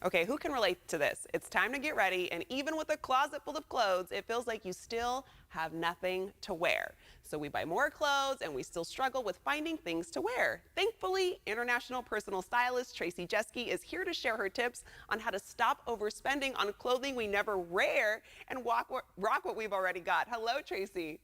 Okay, who can relate to this? It's time to get ready, and even with a closet full of clothes, it feels like you still have nothing to wear. So we buy more clothes, and we still struggle with finding things to wear. Thankfully, international personal stylist Traci Jeske is here to share her tips on how to stop overspending on clothing we never wear and rock what we've already got. Hello, Traci.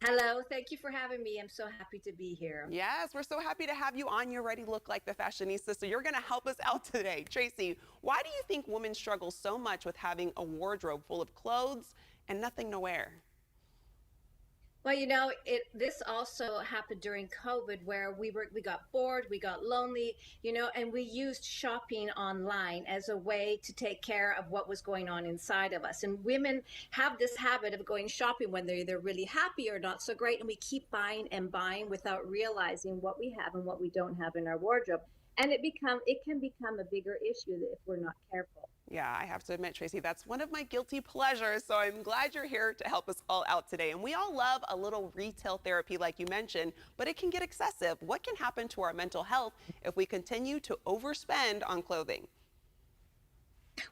Hello, thank you for having me. I'm so happy to be here. Yes, we're so happy to have you on. You already look like the fashionista, so you're going to help us out today. Traci, why do you think women struggle so much with having a wardrobe full of clothes and nothing to wear? Well, this also happened during COVID where we got bored, we got lonely, and we used shopping online as a way to take care of what was going on inside of us. And women have this habit of going shopping when they're either really happy or not so great, and we keep buying and buying without realizing what we have and what we don't have in our wardrobe. And it can become a bigger issue if we're not careful. Yeah, I have to admit, Traci, that's one of my guilty pleasures. So I'm glad you're here to help us all out today. And we all love a little retail therapy, like you mentioned, but it can get excessive. What can happen to our mental health if we continue to overspend on clothing?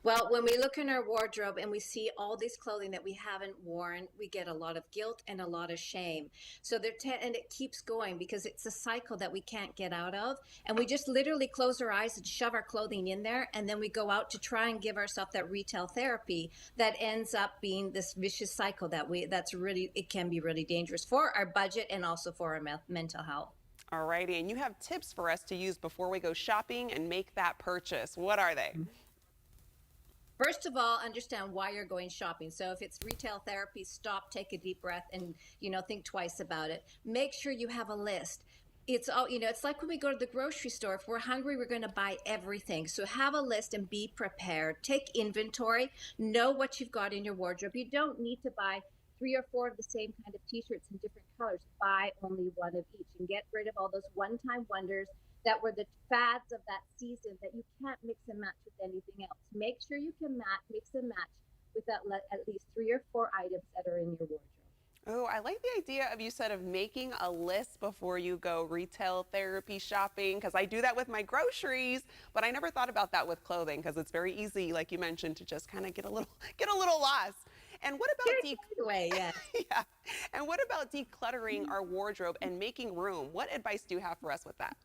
Well, when we look in our wardrobe and we see all this clothing that we haven't worn, we get a lot of guilt and a lot of shame. And it keeps going because it's a cycle that we can't get out of. And we just literally close our eyes and shove our clothing in there. And then we go out to try and give ourselves that retail therapy that ends up being this vicious cycle it can be really dangerous for our budget and also for our mental health. Alrighty, and you have tips for us to use before we go shopping and make that purchase. What are they? First of all, understand why you're going shopping. So if it's retail therapy, stop, take a deep breath and, think twice about it. Make sure you have a list. It's like when we go to the grocery store, if we're hungry, we're going to buy everything. So have a list and be prepared. Take inventory, know what you've got in your wardrobe. You don't need to buy 3 or 4 of the same kind of t-shirts in different colors. Buy only one of each and get rid of all those one-time wonders that were the fads of that season that you can't mix and match with anything else. Make sure you can mix and match with at least 3 or 4 items that are in your wardrobe. Oh, I like the idea of you said of making a list before you go retail therapy shopping, because I do that with my groceries, but I never thought about that with clothing because it's very easy, like you mentioned, to just kind of get a little lost. And what about Good way, yeah. yeah. And what about decluttering our wardrobe and making room? What advice do you have for us with that?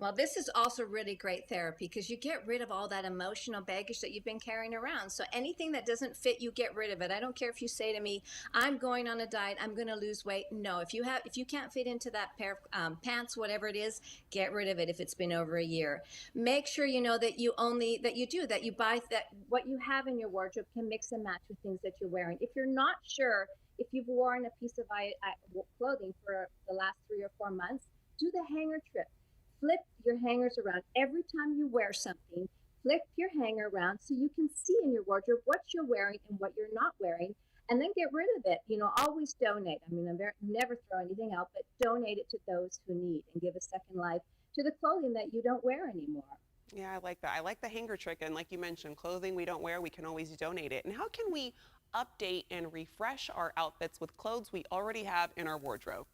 Well, this is also really great therapy because you get rid of all that emotional baggage that you've been carrying around. So anything that doesn't fit you, get rid of it. I don't care if you say to me, "I'm going on a diet, I'm going to lose weight." No, if you can't fit into that pair of pants, whatever it is, get rid of it if it's been over a year. Make sure you know that you buy that what you have in your wardrobe can mix and match with things that you're wearing. If you're not sure if you've worn a piece of clothing for the last 3 or 4 months, do the hanger trip. Flip your hangers around every time you wear something. Flip your hanger around so you can see in your wardrobe what you're wearing and what you're not wearing, and then get rid of it. Always donate. I mean, never throw anything out, but donate it to those who need and give a second life to the clothing that you don't wear anymore. Yeah, I like that. I like the hanger trick. And like you mentioned, clothing we don't wear, we can always donate it. And how can we update and refresh our outfits with clothes we already have in our wardrobe?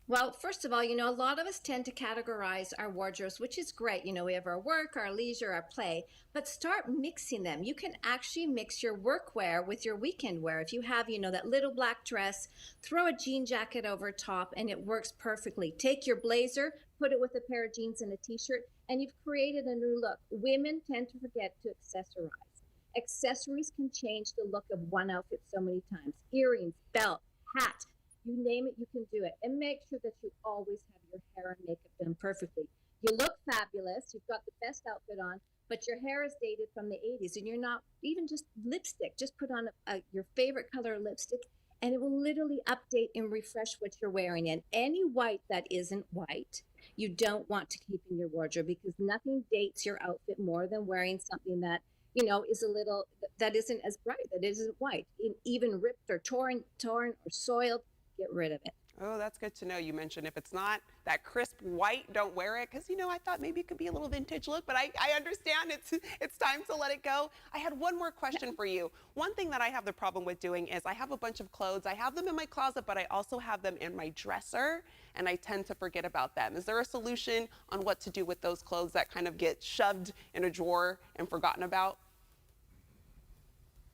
Well, first of all, a lot of us tend to categorize our wardrobes, which is great. We have our work, our leisure, our play, but start mixing them. You can actually mix your work wear with your weekend wear. If you have, that little black dress, throw a jean jacket over top and it works perfectly. Take your blazer, put it with a pair of jeans and a t-shirt, and you've created a new look. Women tend to forget to accessorize. Accessories can change the look of one outfit so many times. Earrings, belt, hat. You name it, you can do it. And make sure that you always have your hair and makeup done perfectly. You look fabulous. You've got the best outfit on, but your hair is dated from the 80s and you're not even just lipstick. Just put on your favorite color lipstick and it will literally update and refresh what you're wearing. And any white that isn't white, you don't want to keep in your wardrobe because nothing dates your outfit more than wearing something that is a little that isn't as bright, that isn't white, even ripped or torn or soiled. Get rid of it. Oh, that's good to know. You mentioned if it's not that crisp white, don't wear it. Because, I thought maybe it could be a little vintage look, but I understand it's time to let it go. I had one more question for you. One thing that I have the problem with doing is I have a bunch of clothes. I have them in my closet, but I also have them in my dresser, and I tend to forget about them. Is there a solution on what to do with those clothes that kind of get shoved in a drawer and forgotten about?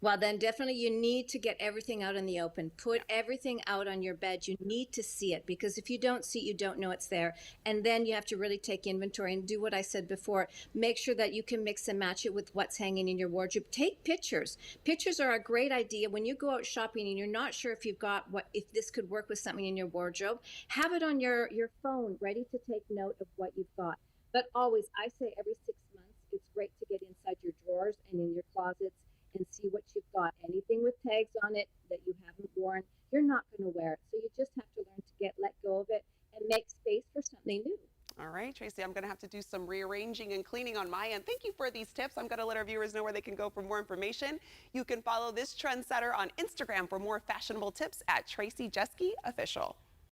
Well, then definitely you need to get everything out in the open. Put Yeah. everything out on your bed. You need to see it, because if you don't see it, you don't know it's there. And then you have to really take inventory and do what I said before. Make sure that you can mix and match it with what's hanging in your wardrobe. Take pictures. Pictures are a great idea when you go out shopping and you're not sure if you've got if this could work with something in your wardrobe. Have it on your phone ready to take note of what you've got. But always, I say every 6 months, it's great to get inside your drawers and in your closets and see what you've got. Anything with tags on it that you haven't worn, you're not going to wear it. So you just have to learn to let go of it and make space for something new. All right, Traci, I'm going to have to do some rearranging and cleaning on my end. Thank you for these tips. I'm going to let our viewers know where they can go for more information. You can follow this trendsetter on Instagram for more fashionable tips at Traci Jeske Official.